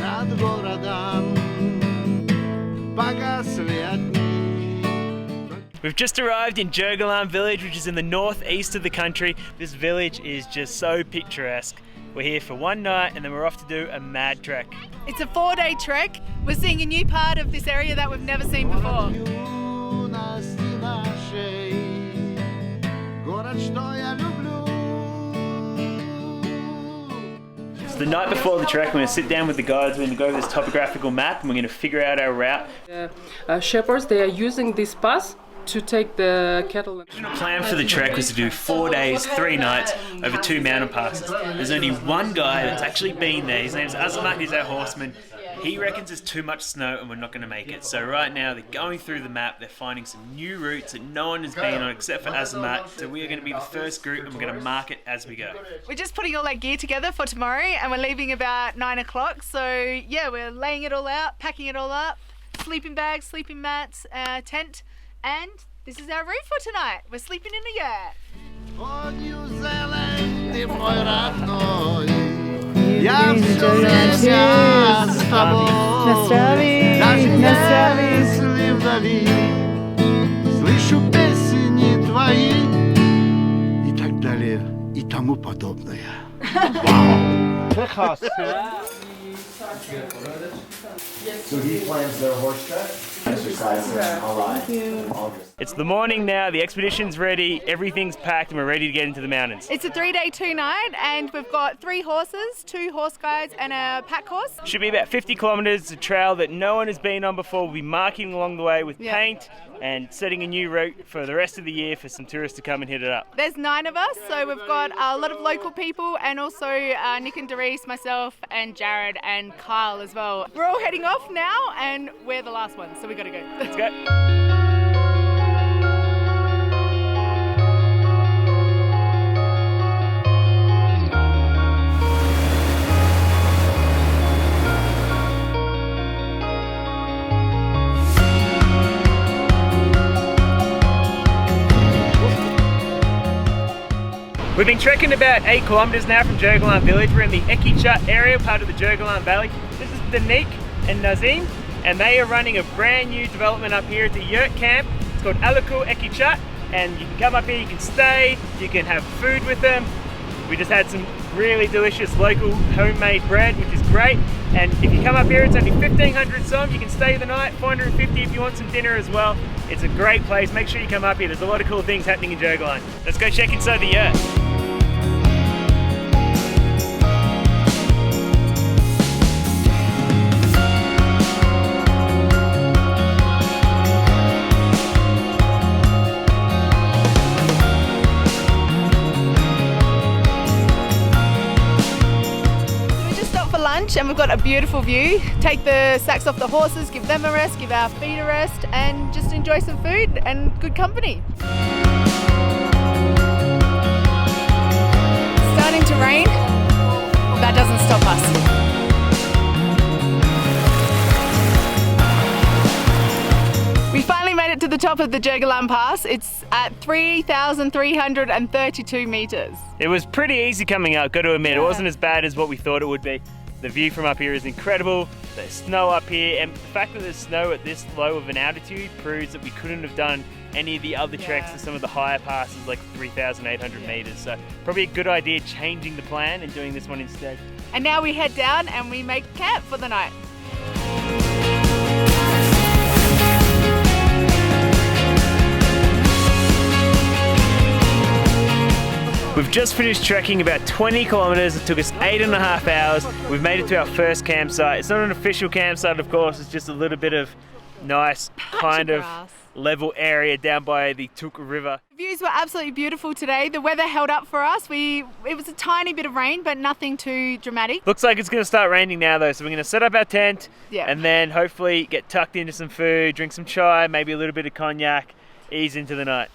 Над городом погасли огни. We've just arrived in Jogalan village, which is in the northeast of the country. This village is just so picturesque. We're here for one night and then we're off to do a mad trek. It's a 4-day trek. We're seeing a new part of this area that we've never seen before. Юности нашей, город, что я люблю. So the night before the trek, we're going to sit down with the guides, we're going to go over this topographical map and we're going to figure out our route. Shepherds, they are using this pass to take the cattle. The original plan for the trek was to do 4 days, 3 nights over 2 mountain passes. There's only one guy that's actually been there. His name's Azamat, he's our horseman. He reckons there's too much snow and we're not going to make it. So right now they're going through the map, they're finding some new routes that no one has been on except for Azamat. So we are going to be the first group and we're going to mark it as we go. We're just putting all that gear together for tomorrow and we're leaving about 9 o'clock. So yeah, we're laying it all out, packing it all up. Sleeping bags, sleeping mats, tent. And this is our route for tonight. We're sleeping in a yurt. О, Нью-Зеланд, ты мой родной, я все время с тобой. Даже если вдали слышу песни твои и так далее и тому подобное. So he plans their horse track, exercising, all right. It's the morning now, the expedition's ready, everything's packed and we're ready to get into the mountains. It's a 3-day, 2-night and we've got 3 horses, 2 horse guides and a pack horse. Should be about 50 kilometres. It's a trail that no one has been on before. We'll be marking along the way with paint and setting a new route for the rest of the year for some tourists to come and hit it up. There's 9 of us, so we've got a lot of local people and also Nick and Doris, myself and Jared and Kyle as well. We're all heading off now and we're the last ones, so we gotta go. Let's go. We've been trekking about 8 kilometres now from Jogalan village. We're in the Ekichut area, part of the Jogalan Valley. This is Danik and Nazim, and they are running a brand new development up here at the yurt camp. It's called Alukul Ekichut, and you can come up here, you can stay, you can have food with them. We just had some really delicious local homemade bread, which is great. And if you come up here, it's only 1,500 som. You can stay the night, 450 if you want some dinner as well. It's a great place. Make sure you come up here. There's a lot of cool things happening in Jogalan. Let's go check inside the yurt. And we've got a beautiful view. Take the sacks off the horses, give them a rest, give our feet a rest, and just enjoy some food and good company. Starting to rain. That doesn't stop us. We finally made it to the top of the Jogalan Pass. It's at 3,332 metres. It was pretty easy coming up, got to admit. It wasn't as bad as what we thought it would be. The view from up here is incredible. There's snow up here, and the fact that there's snow at this low of an altitude proves that we couldn't have done any of the other treks to some of the higher passes like 3,800 metres. So probably a good idea changing the plan and doing this one instead. And now we head down and we make camp for the night. We've just finished trekking about 20 kilometres. It took us 8.5 hours. We've made it to our first campsite. It's not an official campsite, of course. It's just a little bit of nice kind of level area down by the Tuk River. The views were absolutely beautiful today. The weather held up for us. It was a tiny bit of rain, but nothing too dramatic. Looks like it's going to start raining now though, so we're going to set up our tent and then hopefully get tucked into some food, drink some chai, maybe a little bit of cognac, ease into the night.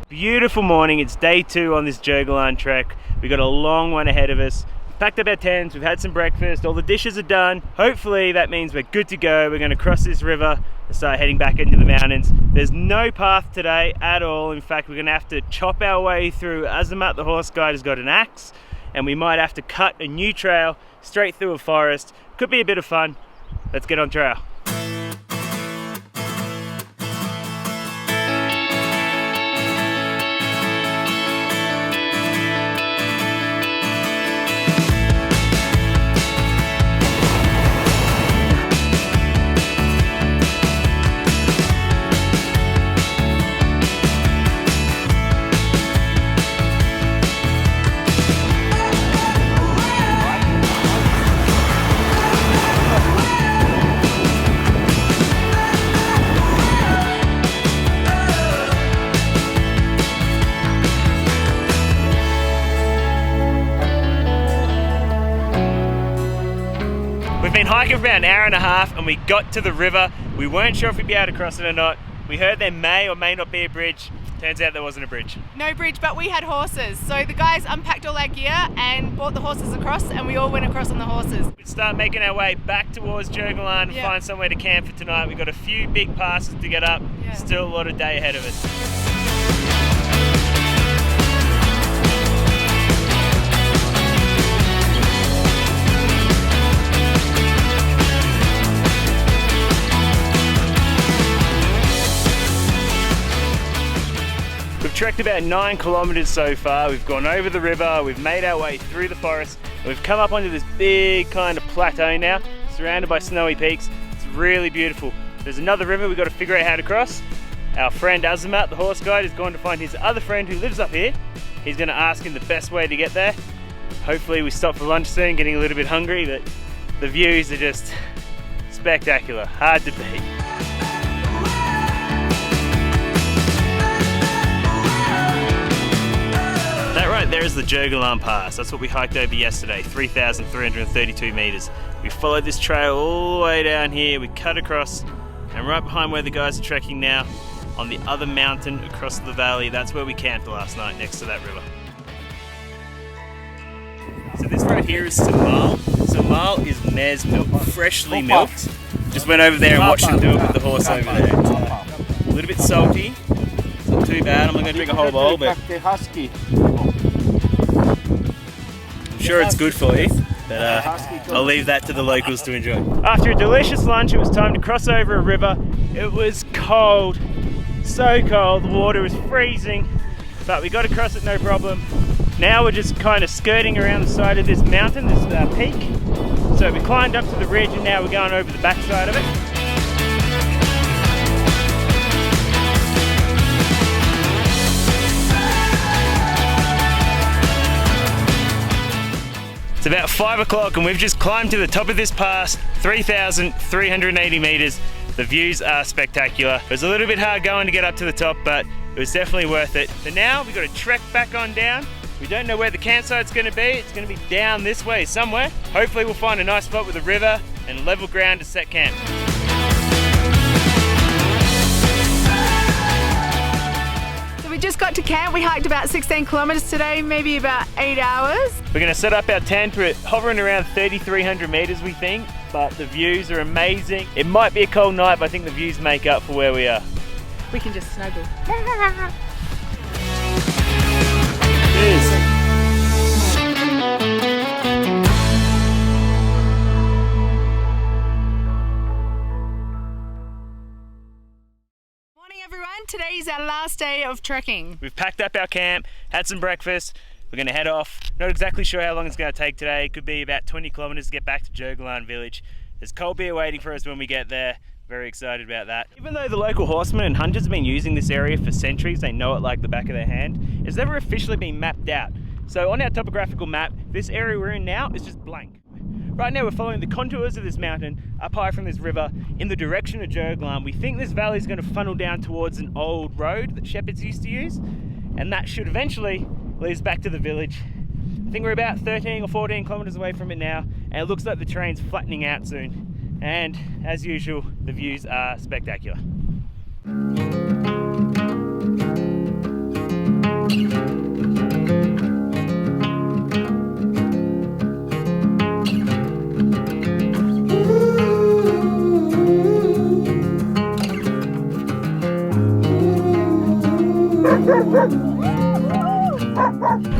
Beautiful morning. It's day 2 on this Jogalan trek. We've got a long one ahead of us. We've packed up our tents, we've had some breakfast, all the dishes are done. Hopefully that means we're good to go. We're going to cross this river and start heading back into the mountains. There's no path today at all. In fact, we're going to have to chop our way through. Azamat, the horse guide, has got an axe, and we might have to cut a new trail straight through a forest. Could be a bit of fun. Let's get on trail. We've been hiking for about an hour and a half and we got to the river. We weren't sure if we'd be able to cross it or not. We heard there may or may not be a bridge. Turns out there wasn't a bridge. No bridge, but we had horses. So the guys unpacked all our gear and brought the horses across, and we all went across on the horses. We'd start making our way back towards Jogolan and find somewhere to camp for tonight. We've got a few big passes to get up. Still a lot of day ahead of us. We've trekked about 9 kilometers so far. We've gone over the river, we've made our way through the forest, and we've come up onto this big kind of plateau now, surrounded by snowy peaks. It's really beautiful. There's another river we've got to figure out how to cross. Our friend Azamat, the horse guide, is going to find his other friend who lives up here. He's going to ask him the best way to get there. Hopefully we stop for lunch soon, getting a little bit hungry, but the views are just spectacular, hard to beat. That right there is the Jogolan Pass. That's what we hiked over yesterday, 3,332 meters. We followed this trail all the way down here, we cut across, and right behind where the guys are trekking now, on the other mountain across the valley, that's where we camped last night, next to that river. So this right here is Samal. Samal is mare's milk, freshly milked. Just went over there and watched him do it with the horse over there. A little bit salty, it's not too bad. I'm not going to drink a whole bowl, but I'm sure it's good for you. But I'll leave that to the locals to enjoy. After a delicious lunch, it was time to cross over a river. It was cold, so cold, the water was freezing, but we got to cross it no problem. Now we're just kind of skirting around the side of this mountain, this peak. So we climbed up to the ridge and now we're going over the backside of it. It's about 5 o'clock and we've just climbed to the top of this pass, 3,380 meters. The views are spectacular. It was a little bit hard going to get up to the top, but it was definitely worth it. So now we've got to trek back on down. We don't know where the campsite's going to be. It's going to be down this way somewhere. Hopefully we'll find a nice spot with a river and level ground to set camp. So we just got to camp. We hiked about 16 kilometers today, maybe about 8 hours. We're going to set up our tent. We're hovering around 3,300 meters, we think, but the views are amazing. It might be a cold night, but I think the views make up for where we are. We can just snuggle. Cheers. Morning everyone, today is our last day of trekking. We've packed up our camp, had some breakfast. We're going to head off. Not exactly sure how long it's going to take today. It could be about 20 kilometers to get back to Jogolan village. There's cold beer waiting for us when we get there. Very excited about that. Even though the local horsemen and hunters have been using this area for centuries, they know it like the back of their hand, it's never officially been mapped out. So on our topographical map, this area we're in now is just blank. Right now we're following the contours of this mountain up high from this river in the direction of Jogolan. We think this valley is going to funnel down towards an old road that shepherds used to use, and that should eventually lead us back to the village. I think we're about 13 or 14 kilometers away from it now, and it looks like the terrain's flattening out soon. And as usual, the views are spectacular.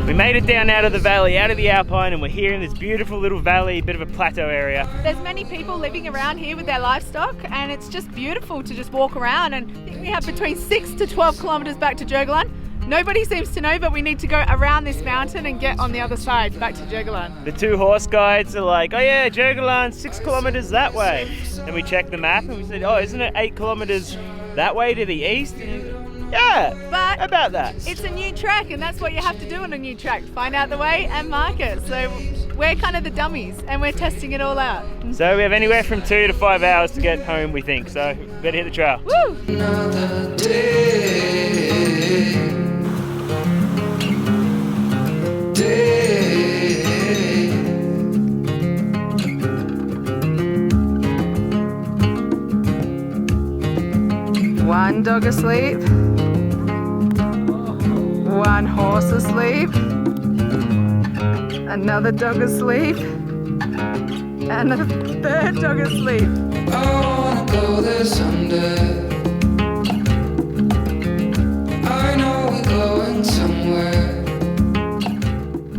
We made it down out of the valley, out of the Alpine, and we're here in this beautiful little valley, bit of a plateau area. There's many people living around here with their livestock, and it's just beautiful to just walk around. And I think we have between 6 to 12 kilometers back to Jogolan. Nobody seems to know, but we need to go around this mountain and get on the other side back to Jogolan. The 2 horse guides are like, oh yeah, Jogolan, 6 kilometers that way. And we checked the map and we said, oh, isn't it 8 kilometers that way to the east? And yeah, But about that. it's a new track, and that's what you have to do on a new track. Find out the way and mark it. So we're kind of the dummies, and we're testing it all out. So we have anywhere from 2 to 5 hours to get home, we think. So better hit the trail. Woo! Another day. One dog asleep, one horse asleep, another dog asleep, and a third dog asleep. I wanna go there someday. I know we're going somewhere.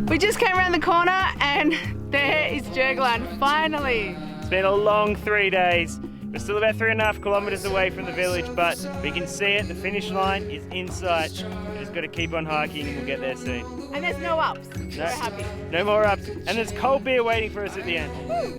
We just came around the corner, and there is Jogolan, finally. It's been a long 3 days. We're still about 3.5 kilometers away from the village, but we can see it. The finish line is in sight. We just got to keep on hiking and we'll get there soon. And there's no ups. So No, we're happy. no more ups. And there's cold beer waiting for us at the end.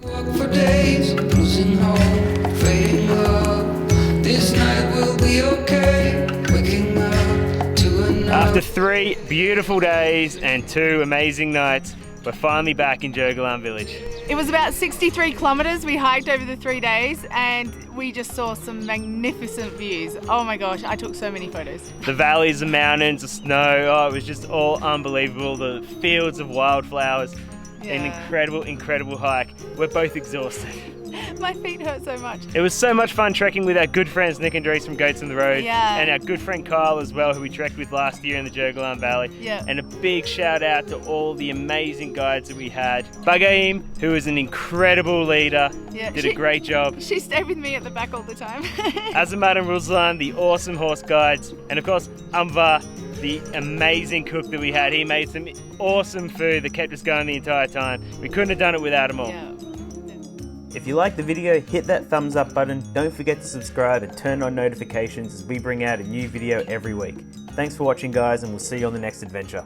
Walk for days, losing hope, fading love. This night will be okay. Waking up to another. After 3 beautiful days and 2 amazing nights, we're finally back in Jogolan village. It was about 63 kilometers we hiked over the 3 days, and we just saw some magnificent views. Oh my gosh, I took so many photos. The valleys, the mountains, the snow, oh, it was just all unbelievable. The fields of wildflowers, an Yeah. incredible, incredible hike. We're both exhausted. My feet hurt so much. It was so much fun trekking with our good friends Nick and Dries from Goats on the Road, Yeah. and our good friend Kyle as well, who we trekked with last year in the Jogolan Valley. Yeah. And a big shout out to all the amazing guides that we had. Bagaim, who is an incredible leader, Yeah, did a great job. She stayed with me at the back all the time. Azamat and Ruslan, the awesome horse guides, and of course Amvar, the amazing cook that we had. He made some awesome food that kept us going the entire time. We couldn't have done it without them all. Yeah. If you like the video, hit that thumbs up button. Don't forget to subscribe and turn on notifications as we bring out a new video every week. Thanks for watching, guys, and we'll see you on the next adventure.